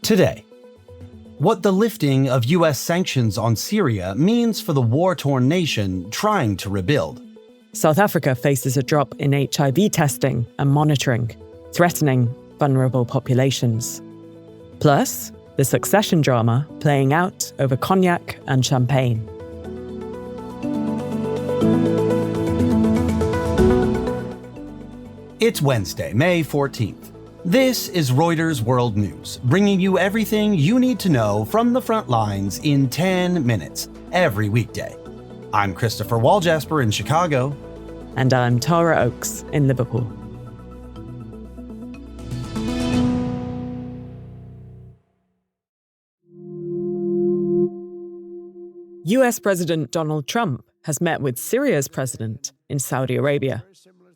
Today, what the lifting of US sanctions on Syria means for the war-torn nation trying to rebuild. South Africa faces a drop in HIV testing and monitoring, threatening vulnerable populations. Plus, the succession drama playing out over cognac and champagne. It's Wednesday, May 14th. This is Reuters World News, bringing you everything you need to know from the front lines in 10 minutes, every weekday. I'm Christopher Waljasper in Chicago. And I'm Tara Oakes in Liverpool. US President Donald Trump has met with Syria's president in Saudi Arabia.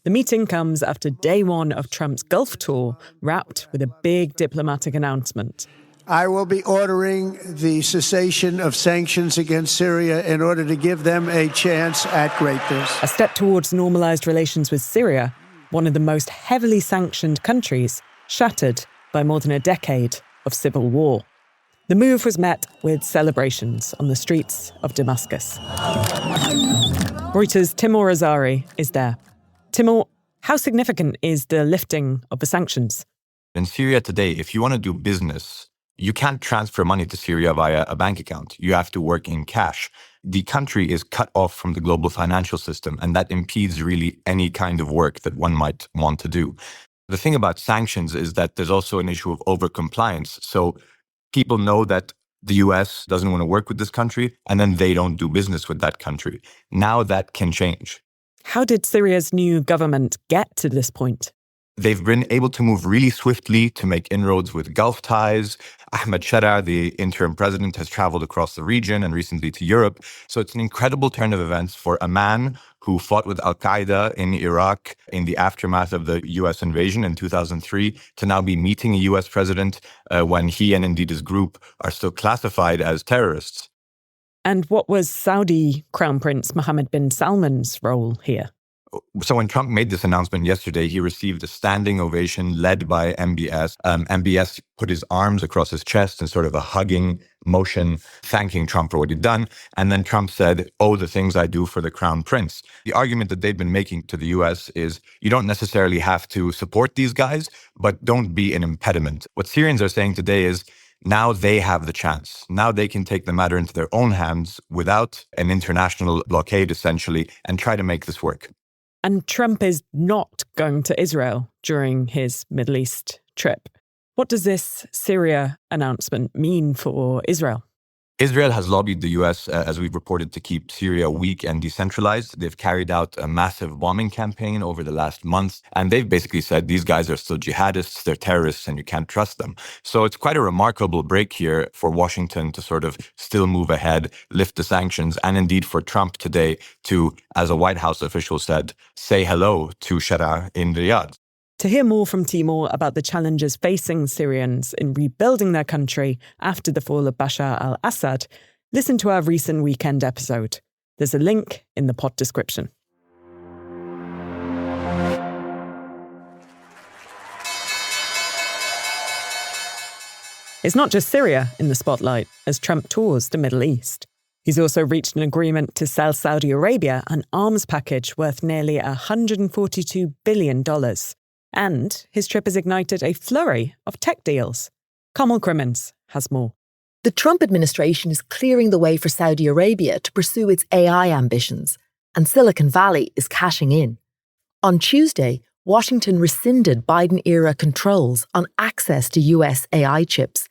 The meeting comes after day one of Trump's Gulf tour, wrapped with a big diplomatic announcement. I will be ordering the cessation of sanctions against Syria in order to give them a chance at greatness. A step towards normalized relations with Syria, one of the most heavily sanctioned countries, shattered by more than a decade of civil war. The move was met with celebrations on the streets of Damascus. Reuters' Timur Azari is there. Timur, how significant is the lifting of the sanctions? In Syria today, if you want to do business, you can't transfer money to Syria via a bank account. You have to work in cash. The country is cut off from the global financial system, and that impedes really any kind of work that one might want to do. The thing about sanctions is that there's also an issue of overcompliance. So people know that the US doesn't want to work with this country, and then they don't do business with that country. Now that can change. How did Syria's new government get to this point? They've been able to move really swiftly to make inroads with Gulf ties. Ahmed Shara, the interim president, has traveled across the region and recently to Europe. So it's an incredible turn of events for a man who fought with al-Qaeda in Iraq in the aftermath of the US invasion in 2003 to now be meeting a US president when he and indeed his group are still classified as terrorists. And what was Saudi Crown Prince Mohammed bin Salman's role here? So when Trump made this announcement yesterday, he received a standing ovation led by MBS. MBS put his arms across his chest in sort of a hugging motion, thanking Trump for what he'd done. And then Trump said, "Oh, the things I do for the Crown Prince." The argument that they've been making to the US is you don't necessarily have to support these guys, but don't be an impediment. What Syrians are saying today is, now they have the chance. Now they can take the matter into their own hands without an international blockade, essentially, and try to make this work. And Trump is not going to Israel during his Middle East trip. What does this Syria announcement mean for Israel? Israel has lobbied the US, as we've reported, to keep Syria weak and decentralized. They've carried out a massive bombing campaign over the last months, and they've basically said these guys are still jihadists, they're terrorists, and you can't trust them. So it's quite a remarkable break here for Washington to sort of still move ahead, lift the sanctions, and indeed for Trump today to, as a White House official said, say hello to Shara in Riyadh. To hear more from Timur about the challenges facing Syrians in rebuilding their country after the fall of Bashar al-Assad, listen to our recent weekend episode. There's a link in the pod description. It's not just Syria in the spotlight as Trump tours the Middle East. He's also reached an agreement to sell Saudi Arabia an arms package worth nearly $142 billion. And his trip has ignited a flurry of tech deals. Kamal Crimmins has more. The Trump administration is clearing the way for Saudi Arabia to pursue its AI ambitions, and Silicon Valley is cashing in. On Tuesday, Washington rescinded Biden-era controls on access to US AI chips,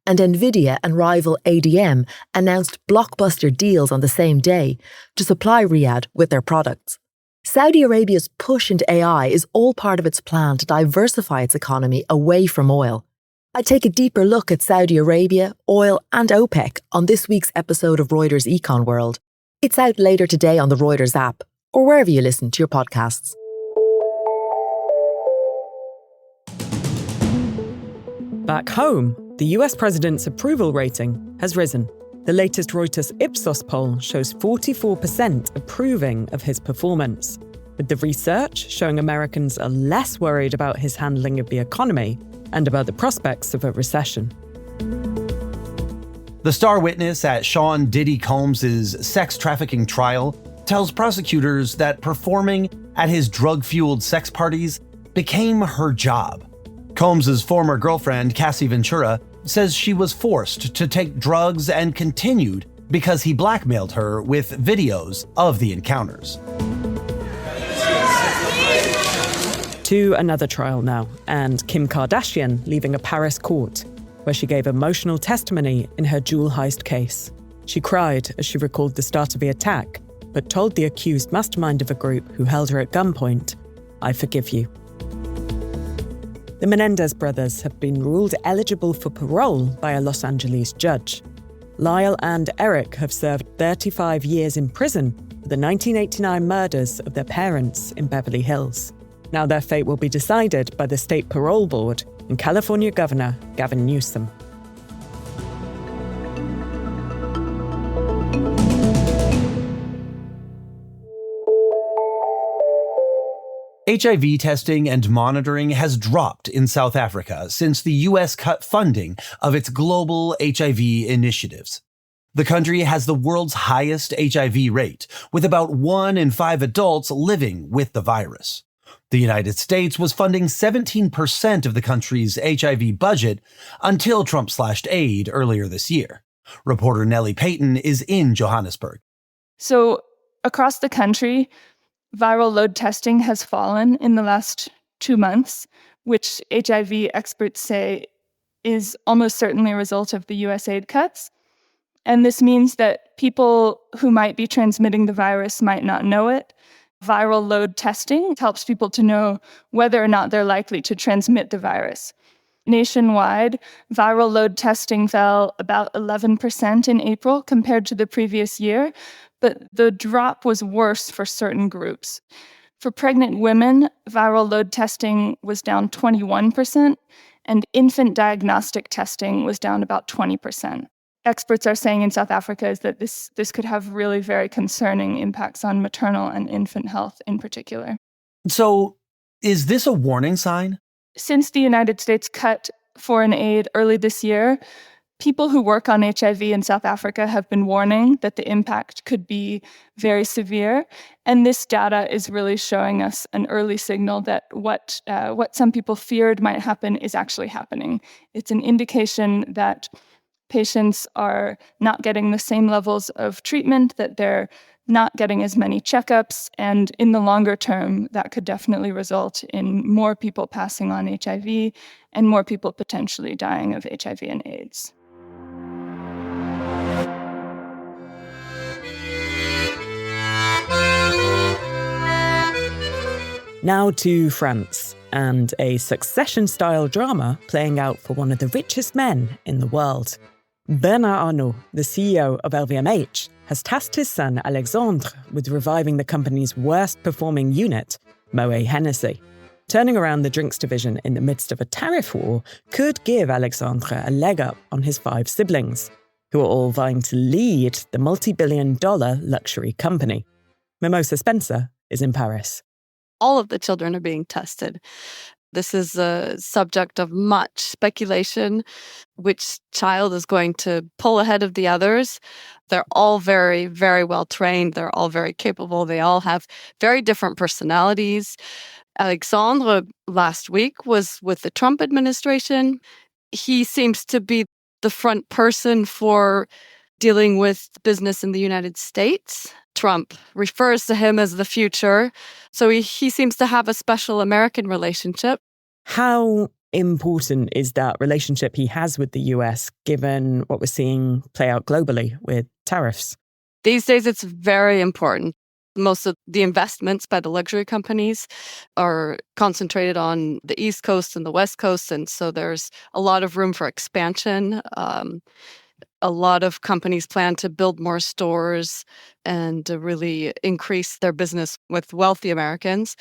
and NVIDIA and rival ADM announced blockbuster deals on the same day to supply Riyadh with their products. Saudi Arabia's push into AI is all part of its plan to diversify its economy away from oil. I take a deeper look at Saudi Arabia, oil and OPEC on this week's episode of Reuters Econ World. It's out later today on the Reuters app or wherever you listen to your podcasts. Back home, the US president's approval rating has risen. The latest Reuters Ipsos poll shows 44% approving of his performance, with the research showing Americans are less worried about his handling of the economy and about the prospects of a recession. The star witness at Sean Diddy Combs' sex trafficking trial tells prosecutors that performing at his drug-fueled sex parties became her job. Combs' former girlfriend, Cassie Ventura, says she was forced to take drugs and continued because he blackmailed her with videos of the encounters. To another trial now, and Kim Kardashian leaving a Paris court, where she gave emotional testimony in her jewel heist case. She cried as she recalled the start of the attack, but told the accused mastermind of a group who held her at gunpoint, "I forgive you." The Menendez brothers have been ruled eligible for parole by a Los Angeles judge. Lyle and Eric have served 35 years in prison for the 1989 murders of their parents in Beverly Hills. Now their fate will be decided by the state parole board and California Governor Gavin Newsom. HIV testing and monitoring has dropped in South Africa since the US cut funding of its global HIV initiatives. The country has the world's highest HIV rate, with about 1 in 5 adults living with the virus. The United States was funding 17% of the country's HIV budget until Trump slashed aid earlier this year. Reporter Nellie Payton is in Johannesburg. So across the country, viral load testing has fallen in the last 2 months, which HIV experts say is almost certainly a result of the US aid cuts. And this means that people who might be transmitting the virus might not know it. Viral load testing helps people to know whether or not they're likely to transmit the virus. Nationwide, viral load testing fell about 11% in April compared to the previous year, but the drop was worse for certain groups. For pregnant women, viral load testing was down 21%, and infant diagnostic testing was down about 20%. Experts are saying in South Africa is that this could have really very concerning impacts on maternal and infant health in particular. So, is this a warning sign? Since the United States cut foreign aid early this year, people who work on HIV in South Africa have been warning that the impact could be very severe. And this data is really showing us an early signal that what some people feared might happen is actually happening. It's an indication that patients are not getting the same levels of treatment, that they're not getting as many checkups, and in the longer term, that could definitely result in more people passing on HIV and more people potentially dying of HIV and AIDS. Now to France, and a succession-style drama playing out for one of the richest men in the world. Bernard Arnault, the CEO of LVMH, has tasked his son Alexandre with reviving the company's worst-performing unit, Moet Hennessy. Turning around the drinks division in the midst of a tariff war could give Alexandre a leg up on his 5 siblings, who are all vying to lead the multi-billion-dollar luxury company. Mimosa Spencer is in Paris. All of the children are being tested. This is a subject of much speculation. Which child is going to pull ahead of the others? They're all very, very well trained. They're all very capable. They all have very different personalities. Alexandre last week was with the Trump administration. He seems to be the front person for dealing with business in the United States. Trump refers to him as the future. So he seems to have a special American relationship. How important is that relationship he has with the US, given what we're seeing play out globally with tariffs? These days, it's very important. Most of the investments by the luxury companies are concentrated on the East Coast and the West Coast, and so there's a lot of room for expansion. A lot of companies plan to build more stores and to really increase their business with wealthy Americans.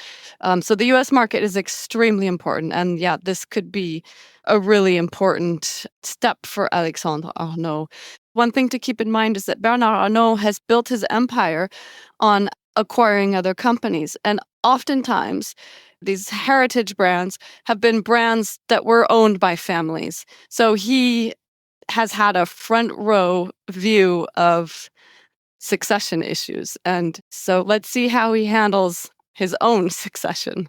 So the U.S. market is extremely important. And yeah, this could be a really important step for Alexandre Arnault. One thing to keep in mind is that Bernard Arnault has built his empire on acquiring other companies. And oftentimes, these heritage brands have been brands that were owned by families. So he has had a front row view of succession issues. And so let's see how he handles his own succession.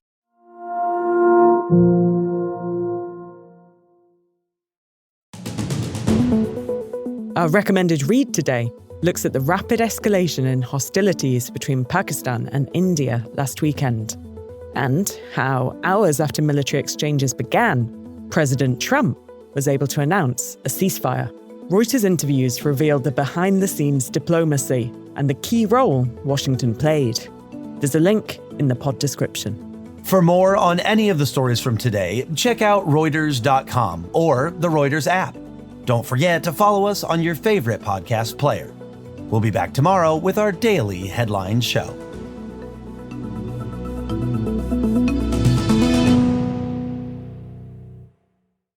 Our recommended read today looks at the rapid escalation in hostilities between Pakistan and India last weekend, and how, hours after military exchanges began, President Trump was able to announce a ceasefire. Reuters interviews revealed the behind-the-scenes diplomacy and the key role Washington played. There's a link in the pod description. For more on any of the stories from today, check out Reuters.com or the Reuters app. Don't forget to follow us on your favorite podcast player. We'll be back tomorrow with our daily headline show.